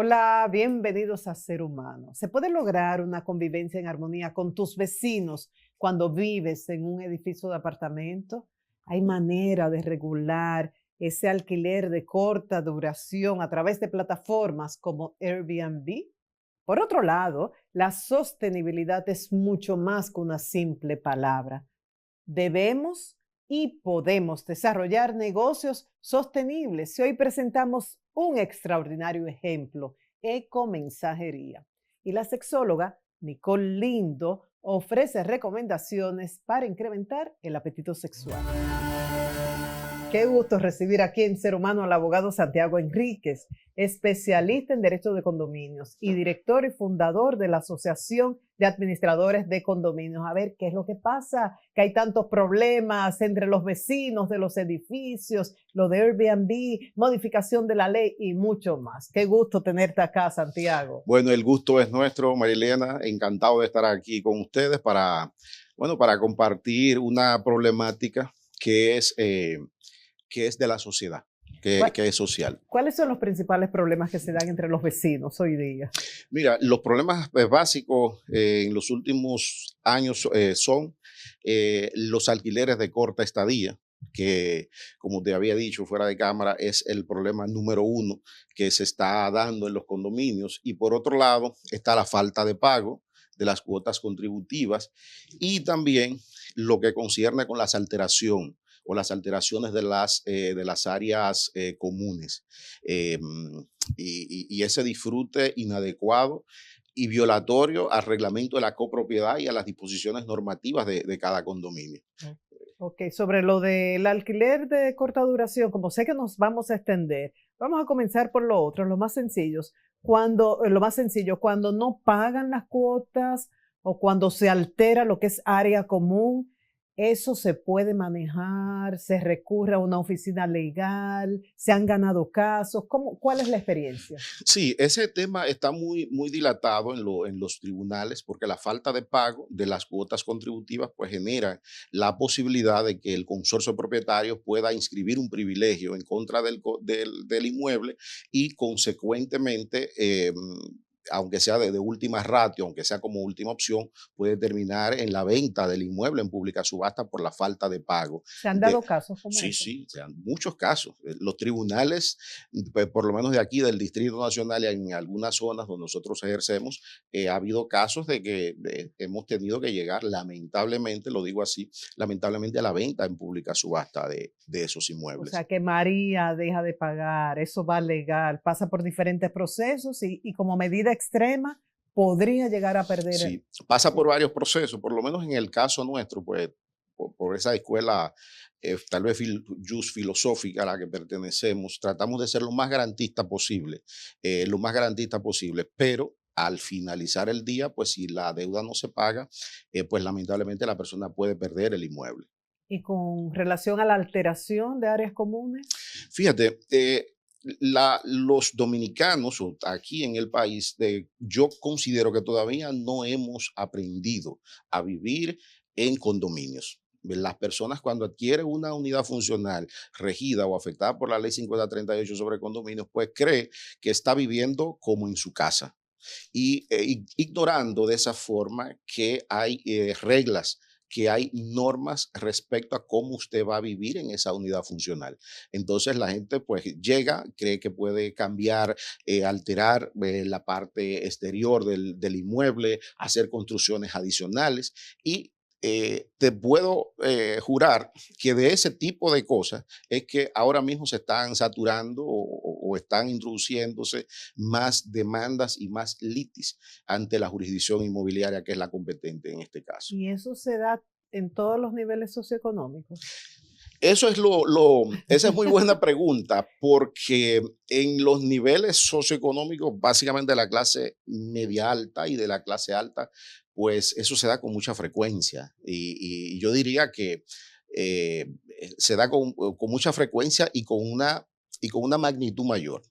Hola, bienvenidos a Ser Humano. ¿Se puede lograr una convivencia en armonía con tus vecinos cuando vives en un edificio de apartamento? ¿Hay manera de regular ese alquiler de corta duración a través de plataformas como Airbnb? Por otro lado, la sostenibilidad es mucho más que una simple palabra. Debemos y podemos desarrollar negocios sostenibles. Y hoy presentamos un extraordinario ejemplo, ecomensajería. Y la sexóloga Nicole Lindo ofrece recomendaciones para incrementar el apetito sexual. Qué gusto recibir aquí en Ser Humano al abogado Santiago Enríquez, especialista en derecho de condominios y director y fundador de la Asociación de Administradores de Condominios. A ver, ¿qué es lo que pasa? Que hay tantos problemas entre los vecinos de los edificios, lo de Airbnb, modificación de la ley y mucho más. Qué gusto tenerte acá, Santiago. Bueno, el gusto es nuestro, Marilena. Encantado de estar aquí con ustedes para compartir una problemática que es de la sociedad, ¿Cuál- que es social. ¿Cuáles son los principales problemas que se dan entre los vecinos hoy día? Mira, los problemas básicos en los últimos años son los alquileres de corta estadía, que, como te había dicho fuera de cámara, es el problema número uno que se está dando en los condominios. Y por otro lado, está la falta de pago de las cuotas contributivas y también lo que concierne con las alteraciones o las alteraciones de las áreas comunes. Y ese disfrute inadecuado y violatorio al reglamento de la copropiedad y a las disposiciones normativas de cada condominio. Ok, sobre lo del alquiler de corta duración, como sé que nos vamos a extender, vamos a comenzar por lo otro, lo más sencillo, cuando no pagan las cuotas o cuando se altera lo que es área común, eso se puede manejar, se recurre a una oficina legal, se han ganado casos, ¿cuál es la experiencia? Sí, ese tema está muy dilatado en los tribunales porque la falta de pago de las cuotas contributivas pues genera la posibilidad de que el consorcio propietario pueda inscribir un privilegio en contra del inmueble y consecuentemente, aunque sea de última ratio, aunque sea como última opción, puede terminar en la venta del inmueble en pública subasta por la falta de pago. ¿Se han dado casos como Sí, ese? sí, o sea, muchos casos. Los tribunales, pues, por lo menos de aquí del Distrito Nacional y en algunas zonas donde nosotros ejercemos, ha habido casos de que hemos tenido que llegar, lamentablemente, lo digo así, lamentablemente a la venta en pública subasta de esos O inmuebles. sea, que María deja de pagar, eso va legal, pasa por diferentes procesos y como medida extrema podría llegar a perder Sí, pasa por varios procesos, por lo menos en el caso nuestro, pues por esa escuela tal vez just filosófica a la que pertenecemos, tratamos de ser lo más garantista posible, pero al finalizar el día, pues si la deuda no se paga, pues lamentablemente la persona puede perder el inmueble. y con relación a la alteración de áreas comunes. Fíjate, los dominicanos o aquí en el país, yo considero que todavía no hemos aprendido a vivir en condominios. Las personas cuando adquieren una unidad funcional regida o afectada por la ley 5038 sobre condominios, pues cree que está viviendo como en su casa y ignorando de esa forma que hay reglas, que hay normas respecto a cómo usted va a vivir en esa unidad funcional. Entonces la gente pues llega, cree que puede cambiar, alterar la parte exterior del inmueble, hacer construcciones adicionales y te puedo jurar que de ese tipo de cosas es que ahora mismo se están saturando o están introduciéndose más demandas y más litis ante la jurisdicción inmobiliaria, que es la competente en este caso. Y eso se da en todos los niveles socioeconómicos. Eso es esa es muy buena pregunta, porque en los niveles socioeconómicos, básicamente de la clase media alta y de la clase alta, pues eso se da con mucha frecuencia. Y yo diría que eh, se da con mucha frecuencia y con una magnitud mayor.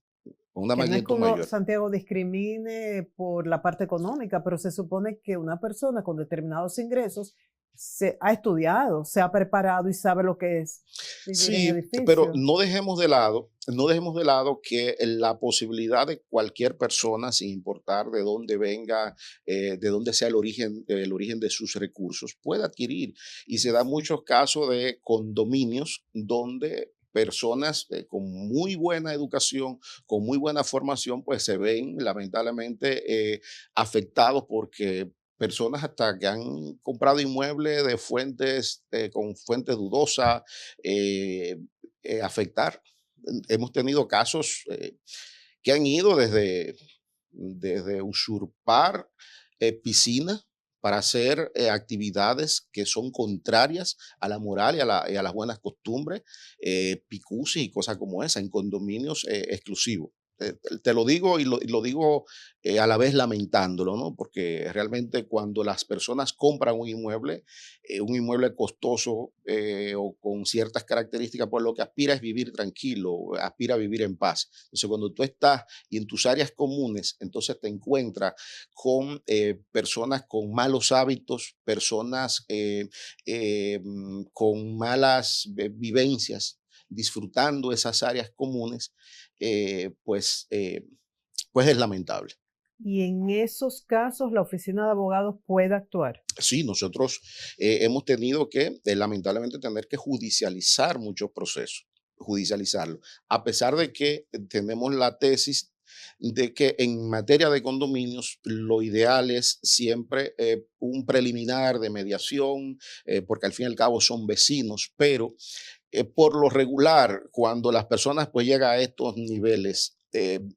Con una Que no es que magnitud uno, mayor. Santiago, discrimine por la parte económica, pero se supone que una persona con determinados ingresos se ha estudiado, se ha preparado y sabe lo que es vivir en Sí, pero edificio. no dejemos de lado que la posibilidad de cualquier persona, sin importar de dónde venga, de dónde sea el origen de sus recursos, puede adquirir. Y se dan muchos casos de condominios donde personas con muy buena educación, con muy buena formación, pues se ven lamentablemente afectados porque personas hasta que han comprado inmuebles de fuentes, con fuentes dudosas, eh, afectar. Hemos tenido casos que han ido desde usurpar piscinas para hacer actividades que son contrarias a la moral y a las buenas costumbres, picusis y cosas como esa, en condominios exclusivos. Te lo digo y lo digo a la vez lamentándolo, ¿no? Porque realmente cuando las personas compran un inmueble costoso o con ciertas características, pues lo que aspira es vivir tranquilo, aspira a vivir en paz. Entonces, cuando tú estás y en tus áreas comunes, entonces te encuentras con personas con malos hábitos, personas con malas vivencias, disfrutando esas áreas comunes, pues es lamentable. Y en esos casos la oficina de abogados puede actuar. Sí, nosotros hemos tenido que, lamentablemente, tener que judicializar muchos procesos, judicializarlo, a pesar de que tenemos la tesis de que en materia de condominios lo ideal es siempre un preliminar de mediación, porque al fin y al cabo son vecinos, pero por lo regular, cuando las personas pues llegan a estos niveles,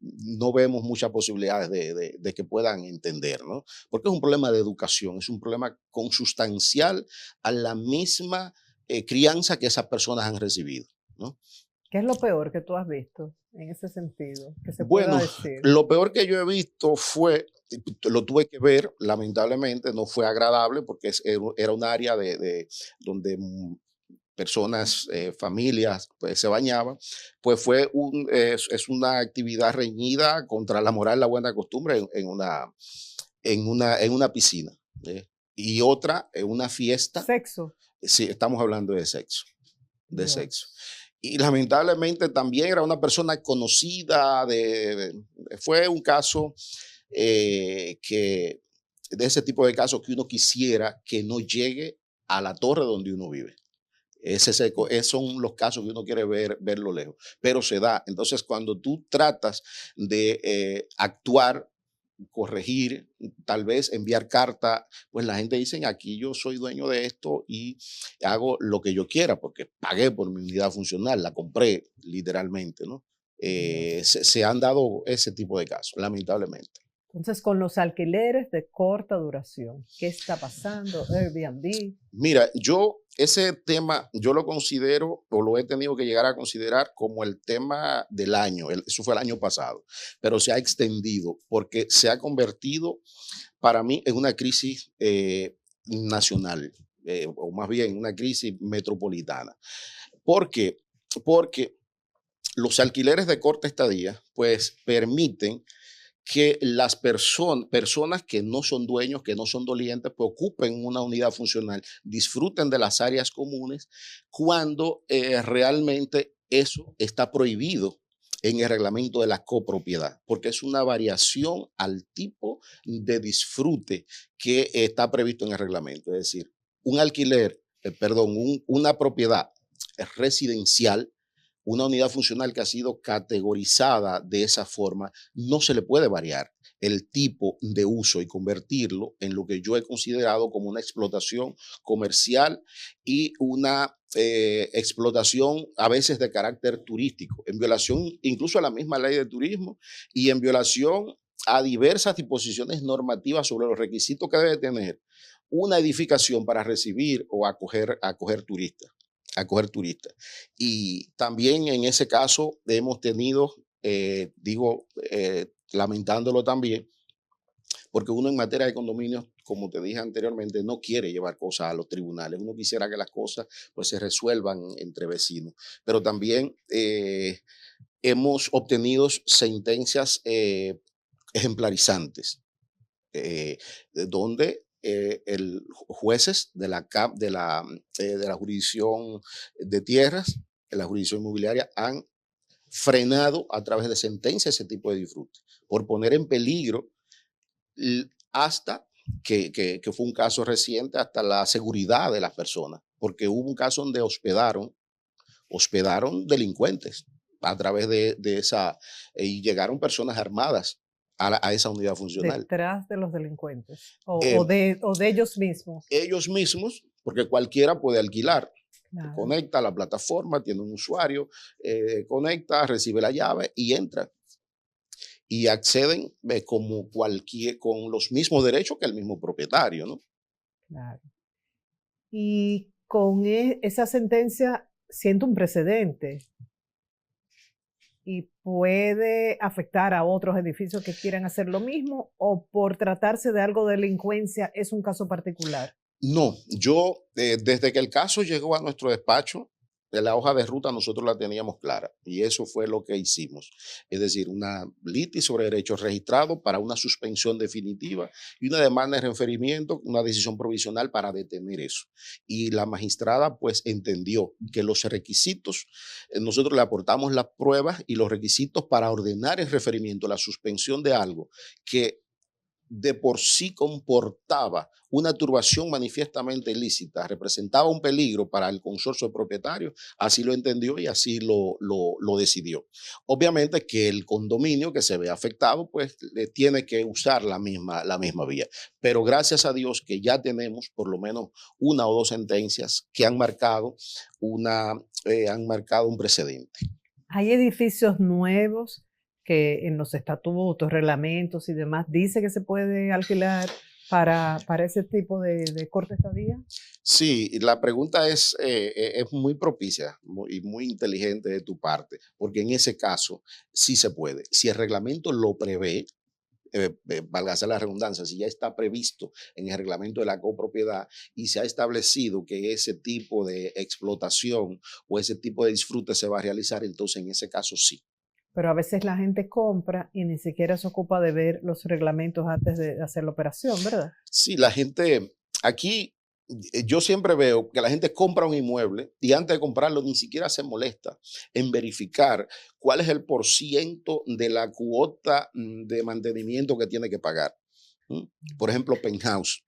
no vemos muchas posibilidades de que puedan entender, ¿no? Porque es un problema de educación, es un problema consustancial a la misma crianza que esas personas han recibido, ¿no? ¿Qué es lo peor que tú has visto en ese sentido? Que se pueda Bueno, decir. lo peor que yo he visto fue, lo tuve que ver, lamentablemente, no fue agradable porque era un área donde personas, familias, pues se bañaban, pues es una actividad reñida contra la moral y la buena costumbre en una piscina. ¿Eh? Y otra, en una fiesta, Sexo. sí, estamos hablando de sexo. Dios. Y lamentablemente también era una persona conocida, fue un caso de ese tipo de casos que uno quisiera que no llegue a la torre donde uno vive. Esos son los casos que uno quiere verlo lejos, pero se da. Entonces, cuando tú tratas de actuar, corregir, tal vez enviar carta, pues la gente dice, aquí yo soy dueño de esto y hago lo que yo quiera, porque pagué por mi unidad funcional, la compré literalmente, ¿no? Dios. Se han dado ese tipo de casos, lamentablemente. Entonces, con los alquileres de corta duración, ¿qué está pasando? Airbnb. Mira, ese tema, yo lo considero o lo he tenido que llegar a considerar como el tema del año. Eso fue el año pasado, pero se ha extendido porque se ha convertido para mí en una crisis nacional, o más bien una crisis metropolitana. ¿Por qué? Porque los alquileres de corta estadía, pues permiten que las personas que no son dueños, que no son dolientes, pues ocupen una unidad funcional, disfruten de las áreas comunes cuando realmente eso está prohibido en el reglamento de la copropiedad, porque es una variación al tipo de disfrute que está previsto en el reglamento. Es decir, un alquiler, perdón, una propiedad residencial, una unidad funcional que ha sido categorizada de esa forma, no se le puede variar el tipo de uso y convertirlo en lo que yo he considerado como una explotación comercial y una explotación a veces de carácter turístico, en violación incluso a la misma ley de turismo y en violación a diversas disposiciones normativas sobre los requisitos que debe tener una edificación para recibir o acoger turistas. Y también en ese caso hemos tenido, lamentándolo también, porque uno en materia de condominios, como te dije anteriormente, no quiere llevar cosas a los tribunales. Uno quisiera que las cosas pues se resuelvan entre vecinos, pero también hemos obtenido sentencias ejemplarizantes, donde jueces de de la jurisdicción de tierras, de la jurisdicción inmobiliaria, han frenado a través de sentencias ese tipo de disfrute, por poner en peligro hasta que fue un caso reciente, hasta la seguridad de las personas, porque hubo un caso donde hospedaron delincuentes a través de esa, y llegaron personas armadas a esa unidad funcional. Detrás de los delincuentes Eh, o de ellos mismos. Ellos mismos, porque cualquiera puede alquilar. Claro. Conecta a la plataforma, tiene un usuario, conecta, recibe la llave y entra. Y acceden como con los mismos derechos que el mismo propietario, ¿no? Claro. Y con esa sentencia siento un precedente y puede afectar a otros edificios que quieran hacer lo mismo, o por tratarse de algo de delincuencia es un caso particular. No, yo desde que el caso llegó a nuestro despacho, de la hoja de ruta nosotros la teníamos clara y eso fue lo que hicimos. Es decir, una litis sobre derechos registrados para una suspensión definitiva y una demanda de referimiento, una decisión provisional para detener eso. Y la magistrada pues entendió que los requisitos, nosotros le aportamos las pruebas y los requisitos para ordenar el referimiento, la suspensión de algo que de por sí comportaba una turbación manifiestamente ilícita, representaba un peligro para el consorcio de propietarios, así lo entendió y así lo decidió. Obviamente que el condominio que se ve afectado, pues tiene que usar la misma vía. Pero gracias a Dios que ya tenemos por lo menos una o dos sentencias que han marcado un precedente. Hay edificios nuevos que en los estatutos, reglamentos y demás dice que se puede alquilar para ese tipo de corta estadía. Sí, la pregunta es muy propicia y muy inteligente de tu parte, porque en ese caso sí se puede. Si el reglamento lo prevé, válgase la redundancia, si ya está previsto en el reglamento de la copropiedad y se ha establecido que ese tipo de explotación o ese tipo de disfrute se va a realizar, entonces en ese caso sí. Pero a veces la gente compra y ni siquiera se ocupa de ver los reglamentos antes de hacer la operación, ¿verdad? Sí, la gente, aquí yo siempre veo que la gente compra un inmueble y antes de comprarlo ni siquiera se molesta en verificar cuál es el porciento de la cuota de mantenimiento que tiene que pagar. Por ejemplo, penthouse.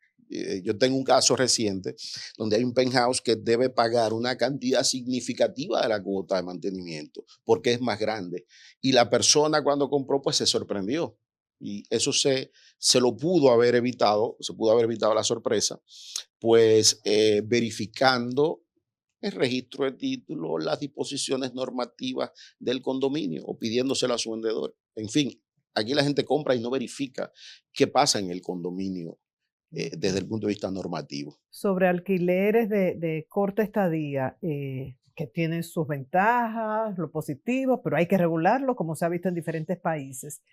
Yo tengo un caso reciente donde hay un penthouse que debe pagar una cantidad significativa de la cuota de mantenimiento porque es más grande. Y la persona cuando compró pues se sorprendió. Y eso se lo pudo haber evitado, se pudo haber evitado la sorpresa, pues verificando el registro de título, las disposiciones normativas del condominio o pidiéndoselo a su vendedor. En fin, aquí la gente compra y no verifica qué pasa en el condominio desde el punto de vista normativo. Sobre alquileres de corta estadía, que tienen sus ventajas, lo positivo, pero hay que regularlo, como se ha visto en diferentes países.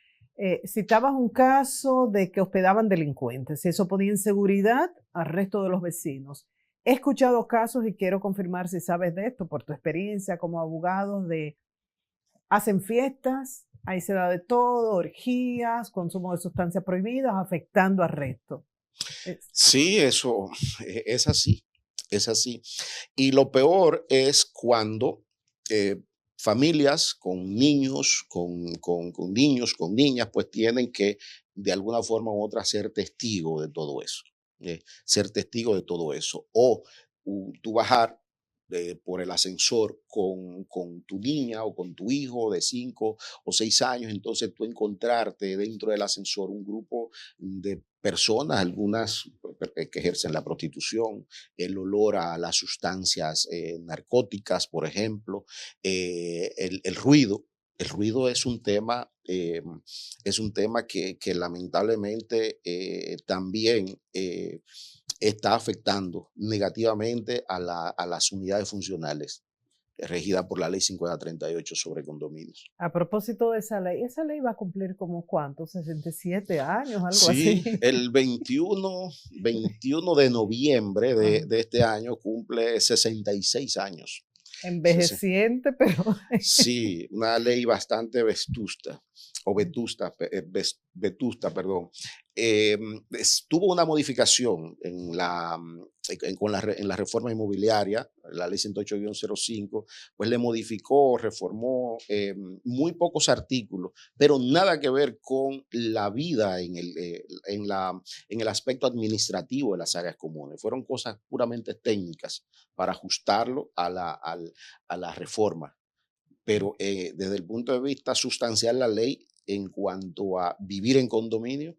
Citabas un caso de que hospedaban delincuentes y eso ponía inseguridad al resto de los vecinos. He escuchado casos y quiero confirmar si sabes de esto por tu experiencia como abogado hacen fiestas, ahí se da de todo, orgías, consumo de sustancias prohibidas, afectando al resto. Sí, eso es así, es así. Y lo peor es cuando familias con niños, con niños, con niñas, pues tienen que de alguna forma u otra ser testigo de todo eso, ser testigo de todo eso. O tú bajar por el ascensor con tu niña o con tu hijo de 5 o 6 años, entonces tú encontrarte dentro del ascensor un grupo de personas, algunas que ejercen la prostitución, el olor a las sustancias narcóticas, por ejemplo, el ruido. El ruido es un tema que lamentablemente también está afectando negativamente a las unidades funcionales regidas por la ley 5038 sobre condominios. A propósito de esa ley va a cumplir como ¿cuánto? 67 años, algo Sí, así. el 21 de noviembre de este año cumple 66 años. Envejeciente, pero Sí, una ley bastante vetusta. o Vetusta, perdón, tuvo una modificación en la reforma inmobiliaria, la ley 108-05, pues le modificó, reformó muy pocos artículos, pero nada que ver con la vida en el aspecto administrativo de las áreas comunes. Fueron cosas puramente técnicas para ajustarlo a la reforma. Pero desde el punto de vista sustancial, la ley en cuanto a vivir en condominio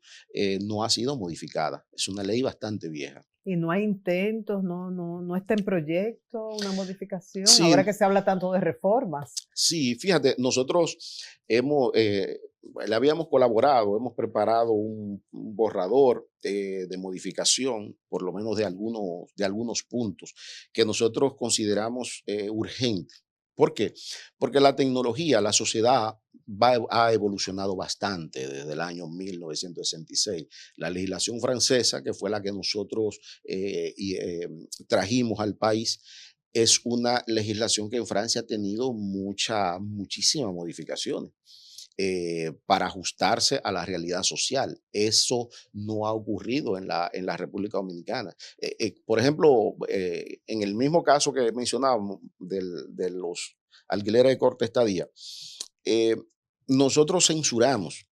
no ha sido modificada. Es una ley bastante vieja. Y no hay intentos, no está en proyecto una modificación, Sí, ahora que se habla tanto de reformas. sí, fíjate, nosotros le habíamos colaborado, hemos preparado un borrador de modificación, por lo menos de algunos puntos que nosotros consideramos urgentes. ¿Por qué? Porque la tecnología, la sociedad ha evolucionado bastante desde el año 1966. La legislación francesa, que fue la que nosotros trajimos al país, es una legislación que en Francia ha tenido muchísimas modificaciones para ajustarse a la realidad social. Eso no ha ocurrido en la República Dominicana. Por ejemplo, en el mismo caso que mencionábamos de los alquileres de corta estadía, eh, nosotros censuramos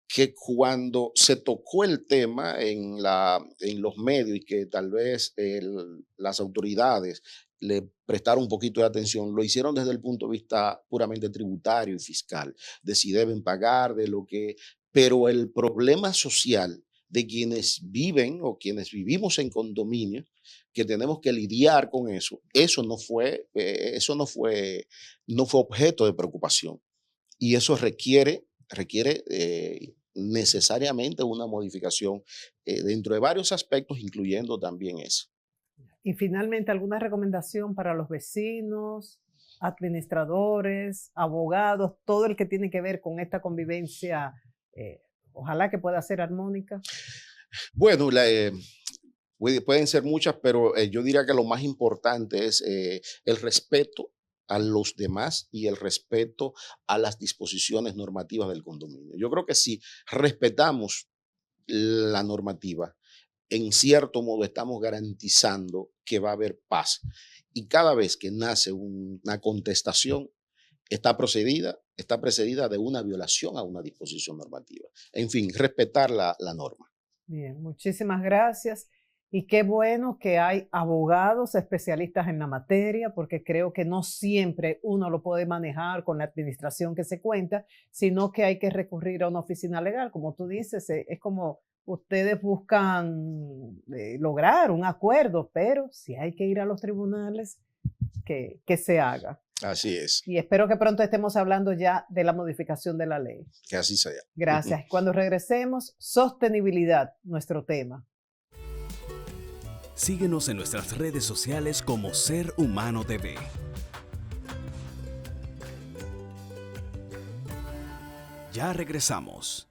que cuando se tocó el tema en los medios y que tal vez las autoridades le prestaron un poquito de atención, lo hicieron desde el punto de vista puramente tributario y fiscal, de si deben pagar, de lo que... Pero el problema social de quienes viven o quienes vivimos en condominios, que tenemos que lidiar con eso no fue objeto de preocupación. Y eso requiere necesariamente una modificación dentro de varios aspectos, incluyendo también eso. Y finalmente, ¿alguna recomendación para los vecinos, administradores, abogados, todo el que tiene que ver con esta convivencia? Ojalá que pueda ser armónica. Bueno, pueden ser muchas, pero yo diría que lo más importante es el respeto a los demás y el respeto a las disposiciones normativas del condominio. Yo creo que si respetamos la normativa, en cierto modo estamos garantizando que va a haber paz. Y cada vez que nace una contestación, está precedida de una violación a una disposición normativa. En fin, respetar la norma. Bien, muchísimas gracias. Y qué bueno que hay abogados especialistas en la materia, porque creo que no siempre uno lo puede manejar con la administración que se cuenta, sino que hay que recurrir a una oficina legal. Como tú dices, es como ustedes buscan lograr un acuerdo, pero si hay que ir a los tribunales, que se haga. Así es. Y espero que pronto estemos hablando ya de la modificación de la ley. Que así sea. Gracias. Cuando regresemos, sostenibilidad, nuestro tema. Síguenos en nuestras redes sociales como Ser Humano TV. Ya regresamos.